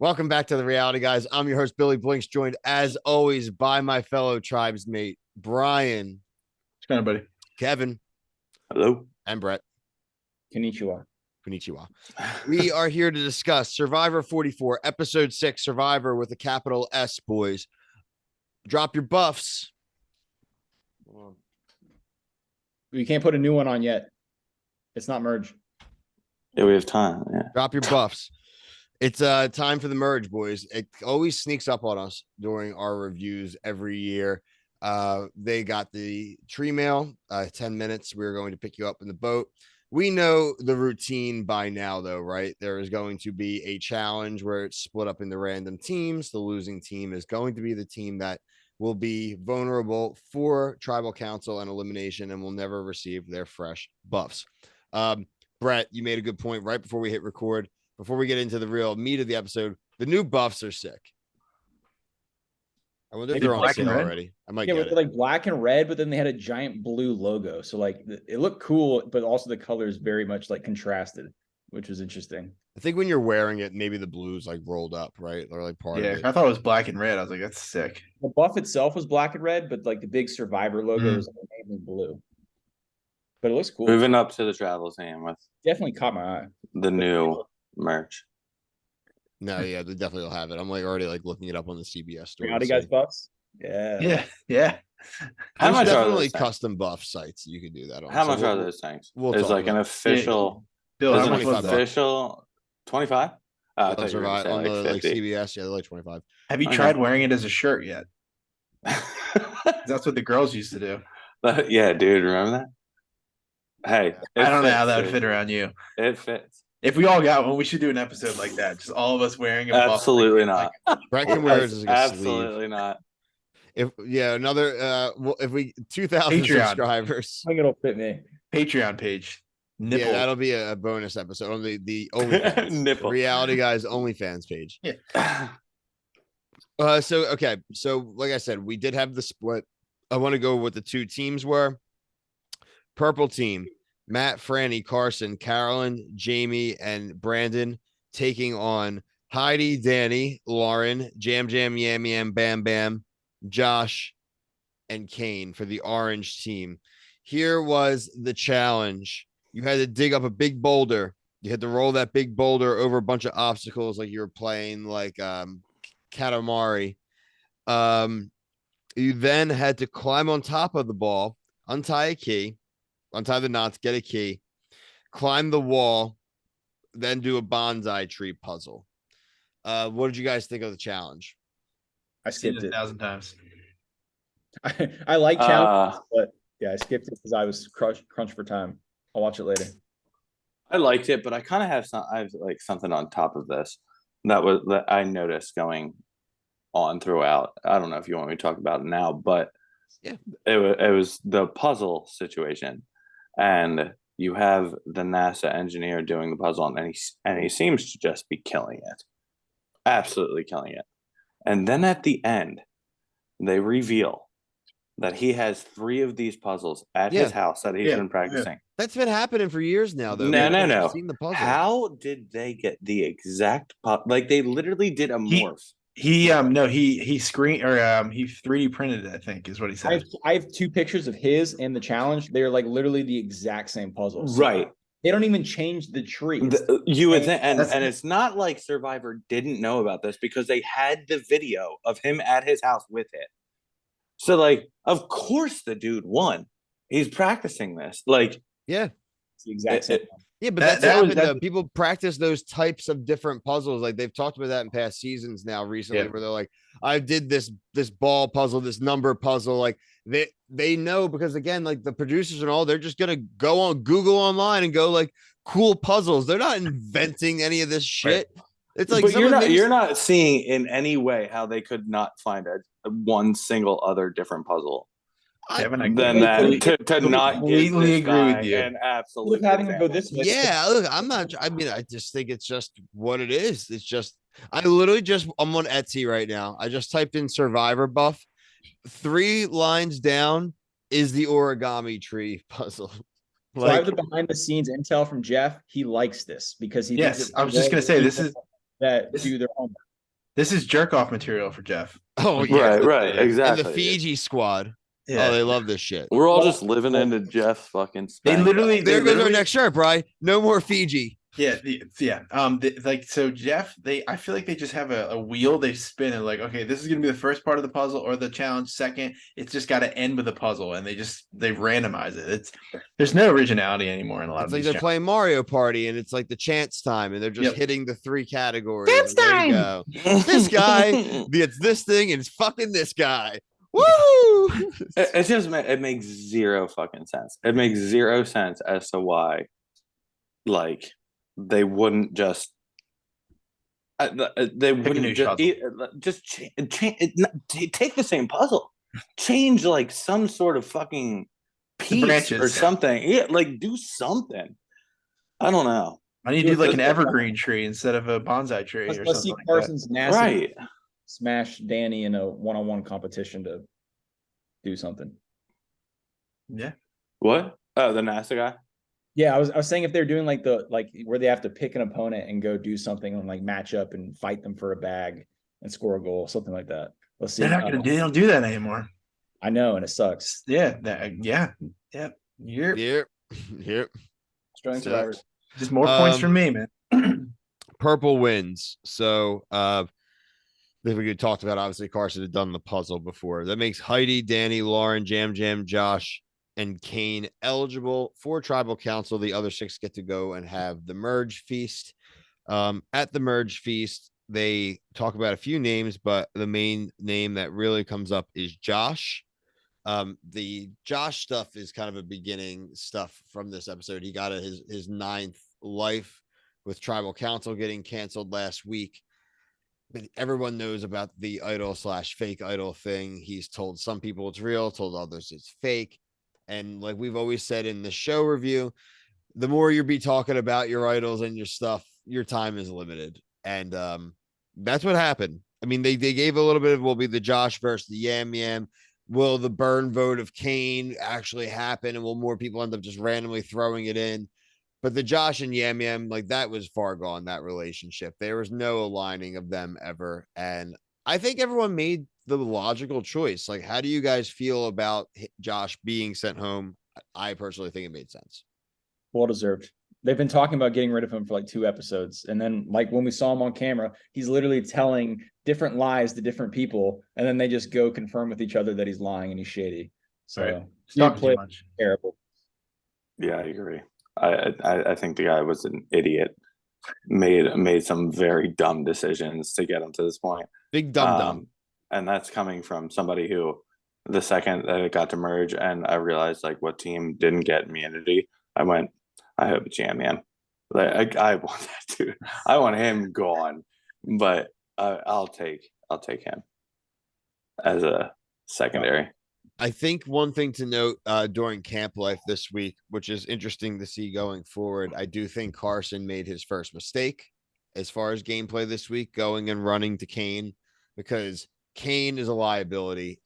Welcome back to the Reality Guys. I'm your host, Billy Blinks, joined as always by my fellow tribesmate, Brian, What's going on, buddy? Kevin, Hello. and Brett. Konnichiwa. Konnichiwa. We are here to discuss Survivor 44, Episode 6, Survivor with a capital S, boys. Drop your buffs. You can't put a new one on yet. It's not merged. Yeah, we have time. Yeah. Drop your buffs. It's time for the merge, boys. It always sneaks up on us during our reviews every year. They got the tree mail, 10 minutes. We're going to pick you up in the boat. We know the routine by now, though, right? There is going to be a challenge where it's split up into random teams. The losing team is going to be the team that will be vulnerable for tribal council and elimination and will never receive their fresh buffs. Brett, you made a good point right before we hit record. Before we get into the real meat of the episode, the new buffs are sick. I wonder if they're on sale already. I might get it. Like black and red, but then they had a giant blue logo. So like it looked cool, but also the color is very much like contrasted, which was interesting. I think when you're wearing it, maybe the blue's like rolled up, right? Or like part of it. I thought it was black and red. I was like, that's sick. The buff itself was black and red, but like the big Survivor logo was mainly blue. But it looks cool. Moving up to the travel team with Definitely caught my eye. the new merch. No, yeah, they definitely will have it. I'm like already like looking it up on the CBS store. Reality Guys buffs? Yeah. How much are definitely those custom buff sites you could do that on. How much are those things? It's like an official. Bill, Is how it much was that? official? 25? on the like CBS, yeah, they're like 25. Have you tried wearing it as a shirt yet? That's what the girls used to do. Yeah, dude, remember that? Hey, I don't know how that would fit around you. It fits. If we all got one, we should do an episode like that. Just all of us wearing a buff. Absolutely not. Brett can wear it as like a Absolutely sleeve. not. If if we 2,000 Patreon. subscribers, I think it'll fit me. Patreon page. Nipple. Yeah, that'll be a bonus episode on the OnlyFans, Nipple. Reality Guys OnlyFans page. Yeah. So like I said, we did have the split. I want to go what the two teams were. Purple team, Matt, Franny, Carson, Carolyn, Jamie, and Brandon taking on Heidi, Danny, Lauren, Jam, Yam Yam, Bam Bam, Josh, and Kane for the orange team. Here was the challenge. You had to dig up a big boulder. You had to roll that big boulder over a bunch of obstacles like you were playing like Katamari. You then had to climb on top of the ball, untie a key, untie the knots, get a key, climb the wall, then do a bonsai tree puzzle. What did you guys think of the challenge? I skipped it 1,000 times. I like challenges, but yeah, I skipped it because I was crunched for time. I'll watch it later. I liked it, but I kind of have something on top of this that I noticed going on throughout. I don't know if you want me to talk about it now, but yeah, it was the puzzle situation, and you have the NASA engineer doing the puzzle, and he seems to just be killing it, absolutely killing it. And then at the end, they reveal that he has 3 of these puzzles at his house that he's been practicing. That's been happening for years now, though. No. Seen the puzzle. How did they get the exact like they literally did a morph? He 3D printed it, I think is what he said. I have 2 pictures of his and the challenge. They're like literally the exact same puzzles. Right. They don't even change the tree. You would think, and it's not like Survivor didn't know about this because they had the video of him at his house with it. So, like, of course the dude won. He's practicing this. Like, yeah, it's the exact same. Yeah, but that's people practice those types of different puzzles. Like they've talked about that in past seasons now recently, where they're like, I did this ball puzzle, this number puzzle. Like they know because again, like the producers and all, they're just gonna go on Google online and go like cool puzzles. They're not inventing any of this shit. Right. It's like you're not seeing in any way how they could not find one single other different puzzle. Kevin, to not completely agree with you. And absolutely having to go this way. Yeah, look, I'm not. I mean, I just think it's just what it is. It's just I'm on Etsy right now. I just typed in Survivor buff. 3 lines down is the origami tree puzzle. So I have the behind the scenes intel from Jeff. He likes this because he. Yes, I was just gonna say this is that do their homework. This is jerk off material for Jeff. Oh When yeah, Right, and the exactly. Fiji squad. Oh, Yeah. they love this shit. Exactly. The Fiji squad. Oh, Yeah. they love this shit. We're all Well, just living well, into Jeff's fucking They spank literally, bag. There goes our next shirt, Bri. No more Fiji. yeah, yeah. Like so, Jeff. I feel like they just have a wheel they spin and like, okay, this is gonna be the first part of the puzzle or the challenge. Second, it's just got to end with a puzzle, and they randomize it. There's no originality anymore in a lot It's of like these. they're playing Mario Party and it's like the chance time and they're just Yep. hitting the 3 categories. Chance And there you time! go. This guy gets this thing and it's fucking this guy. Woo! It just it makes zero fucking sense. It makes zero sense as to why, like, they wouldn't just. They Pick a new wouldn't just take the same puzzle, change like some sort of fucking piece or branches. something. Yeah, like do something. I don't know. I need to do like an evergreen tree instead of a bonsai tree or let's see something like Carson's NASA Right. smash Danny in a one-on-one competition to do something. that. Yeah. What? Oh, the NASA guy. Yeah, I was saying if they're doing like where they have to pick an opponent and go do something and like match up and fight them for a bag and score a goal, something like that. Let's see. They're not gonna. They don't do that anymore. I know, and it sucks. Yeah. Yeah. You're Yep. Yep. Australian Sucks. survivors. just more points from me, man. Purple wins. So that we talked about, obviously Carson had done the puzzle before. That makes Heidi, Danny, Lauren, Jam, Josh, and Kane eligible for tribal council. The other 6 get to go and have the merge feast. At the merge feast, they talk about a few names, but the main name that really comes up is Josh. The Josh stuff is kind of a beginning stuff from this episode. He got his 9th life with tribal council getting canceled last week. But everyone knows about the idol / fake idol thing. He's told some people it's real, told others it's fake. And like we've always said in the show review, the more you be talking about your idols and your stuff, your time is limited. And that's what happened. I mean, they gave a little bit of will be the Josh versus the Yam Yam. Will the burn vote of Kane actually happen? And will more people end up just randomly throwing it in? But the Josh and Yam Yam, like that was far gone, that relationship. There was no aligning of them ever. And I think everyone made the logical choice. Like, how do you guys feel about Josh being sent home? I personally think it made sense. Well deserved. They've been talking about getting rid of him for like 2 episodes. And then like when we saw him on camera, he's literally telling different lies to different people. And then they just go confirm with each other that he's lying and he's shady. So Right. he Talking too played much. terrible. Yeah, I agree. I think the guy was an idiot. Made some very dumb decisions to get him to this point. Big dumb. And that's coming from somebody who, the second that it got to merge and I realized like what team didn't get immunity, I went, I hope it's Jam Man. Like I want that dude. I want him gone. But I'll take him as a secondary. I think one thing to note during camp life this week, which is interesting to see going forward, I do think Carson made his first mistake as far as gameplay this week, going and running to Kane, because Kane is a liability.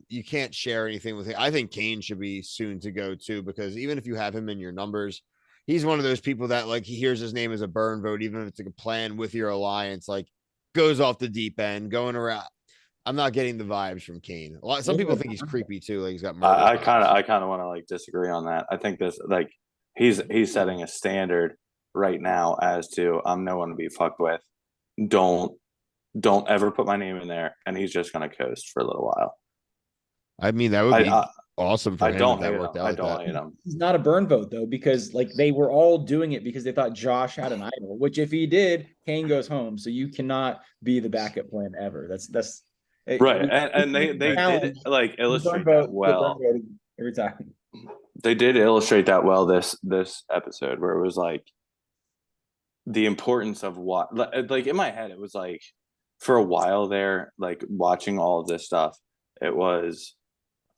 You can't share anything with him. I think Kane should be soon to go too, because even if you have him in your numbers, he's one of those people that like he hears his name as a burn vote, even if it's like a plan with your alliance, like goes off the deep end, going around. I'm not getting the vibes from Kane. Some people think he's creepy too. Like he's got murder. I kind of want to like disagree on that. I think this like he's setting a standard right now as to I'm no one to be fucked with. Don't ever put my name in there, and he's just gonna coast for a little while. I mean, that would be awesome for him. I don't hate him. He's not a burn vote though, because like they were all doing it because they thought Josh had an idol, which if he did, Kane goes home. So you cannot be the backup plan ever. That's right. And they did like illustrate that well every time. They did illustrate that well this episode, where it was like the importance of what, like in my head, it was like for a while there, like watching all of this stuff, it was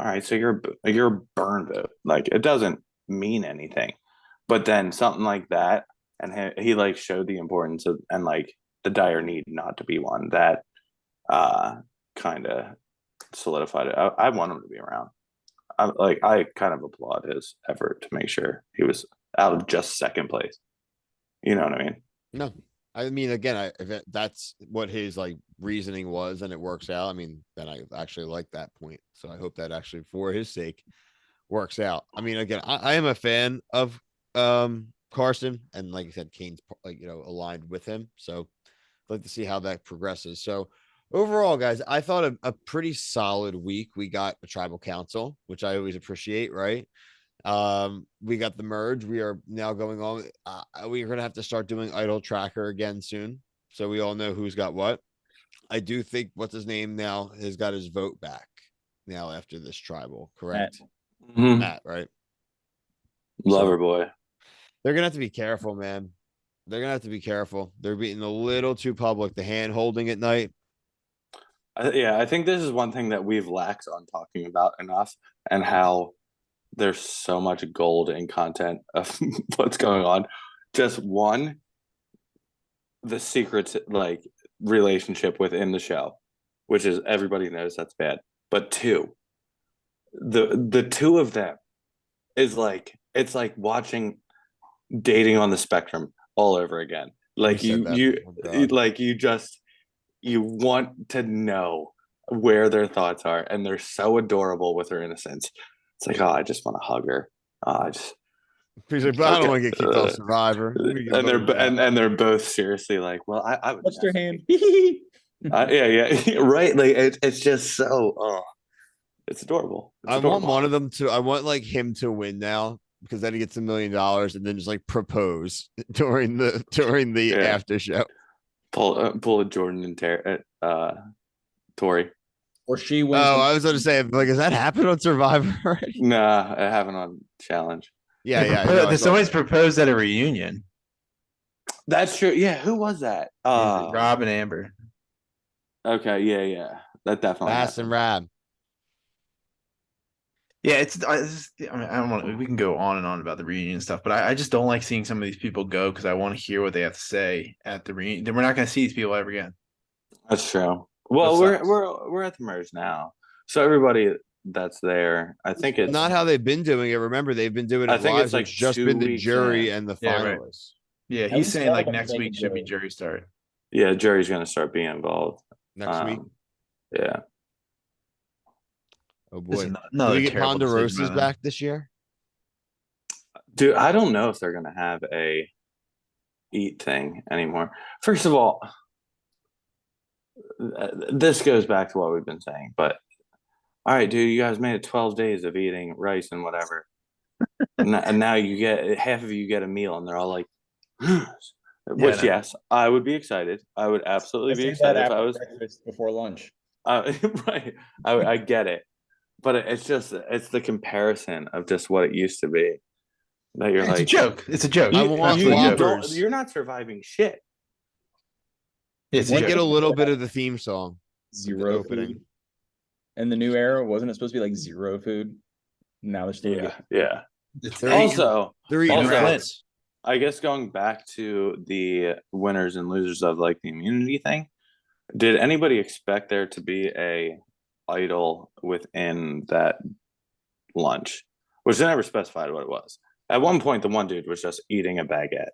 all right. So you're a burn vote. Like it doesn't mean anything, but then something like that, and he like showed the importance of and like the dire need not to be one that kind of solidified it. I want him to be around. I kind of applaud his effort to make sure he was out of just second place. You know what I mean? No, I mean, again, if that's what his like reasoning was and it works out, I mean, then I actually like that point. So I hope that actually for his sake works out. I mean, again, I am a fan of Carson, and like I said, Kane's like, aligned with him. So I'd like to see how that progresses. So overall, guys, I thought a pretty solid week. We got a tribal council, which I always appreciate, right? We got the merge. We are now going on. We're gonna have to start doing idol tracker again soon, so we all know who's got what. I do think what's his name now has got his vote back now after this tribal, correct? Matt, right? Lover boy. They're gonna have to be careful, man. They're gonna have to be careful. They're being a little too public. The hand holding at night. I think this is one thing that we've lacked on talking about enough, and how there's so much gold in content of what's going on. Just one, the secrets like relationship within the show, which is everybody knows that's bad. But two, the two of them is like, it's like watching Dating on the Spectrum all over again. Like you want to know where their thoughts are, and they're so adorable with her innocence. It's like, oh, I just want to hug her. He's like, but I don't want to get kicked off Survivor. And they're both seriously like, well, I would Touch their hand. yeah, right. Like it's just so, it's adorable. I want one of them to. I want like him to win now, because then he gets $1 million and then just like propose during the after show. Pull a Jordan and Tori. Or she wins. Oh, I was going to say, like, has that happened on Survivor already? Nah, it happened on Challenge. There's always proposed at a reunion. That's true. Yeah, who was that? Rob and Amber. Okay, yeah. That definitely Bass and Rab. Yeah, I mean, I don't want. We can go on and on about the reunion stuff, but I just don't like seeing some of these people go, because I want to hear what they have to say at the reunion. Then we're not going to see these people ever again. That's true. Well, we're at the merge now, so everybody that's there, I think it's not how they've been doing it. Remember, they've been doing it. I think it's like just been the jury and the finalists. Right. Yeah, he's saying like next week should be jury start. Yeah, jury's going to start being involved next week. Yeah. Oh boy! Do we get Ponderosa's back this year? Dude, I don't know if they're gonna have a eat thing anymore. First of all, this goes back to what we've been saying, but all right, dude, you guys made it 12 days of eating rice and whatever, and now you get half of you get a meal, and they're all like, which yes, I would be excited. I would absolutely be excited if I was before lunch. Right, I get it. But it's the comparison of just what it used to be. That you're like, it's a joke. It's a joke. You're not surviving shit. It's you get a little bit of the theme song. Zero opening. Food. In the new era, wasn't it supposed to be like zero food? Now they're still yeah. Also, I guess going back to the winners and losers of like the immunity thing, did anybody expect there to be a idol within that lunch, which they never specified what it was? At one point, the one dude was just eating a baguette.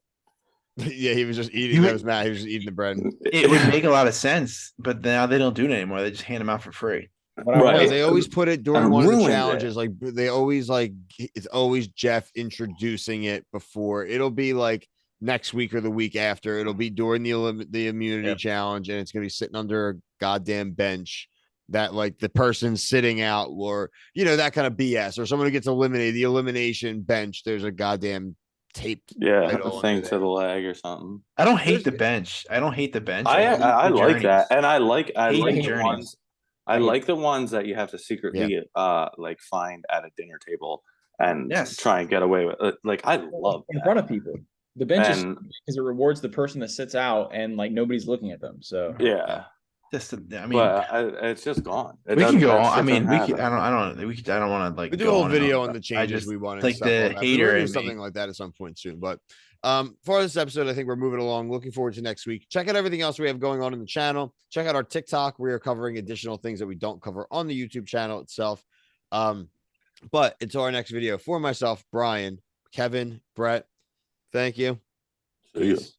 Yeah, he was just eating. That was Matt. He was just eating the bread. It would make a lot of sense, but now they don't do it anymore. They just hand them out for free. Right. They always put it during one of the challenges. Like they always it's always Jeff introducing it before. It'll be like next week or the week after. It'll be during the immunity challenge, and it's gonna be sitting under a goddamn bench that like the person sitting out, or that kind of BS, or someone who gets eliminated, the elimination bench, there's a goddamn taped thing to the leg or something. I don't hate the bench. I like that, and I like the ones. I like the ones that you have to secretly like find at a dinner table and try and get away with. Like I love in front of people. The bench is because it rewards the person that sits out and like nobody's looking at them. So it's just gone. We can go on. I mean, I don't want to like. We do a whole video on the changes we want. Like the hater and something like that at some point soon. But for this episode, I think we're moving along. Looking forward to next week. Check out everything else we have going on in the channel. Check out our TikTok. We are covering additional things that we don't cover on the YouTube channel itself. But until our next video, for myself, Brian, Kevin, Brett, thank you. Peace.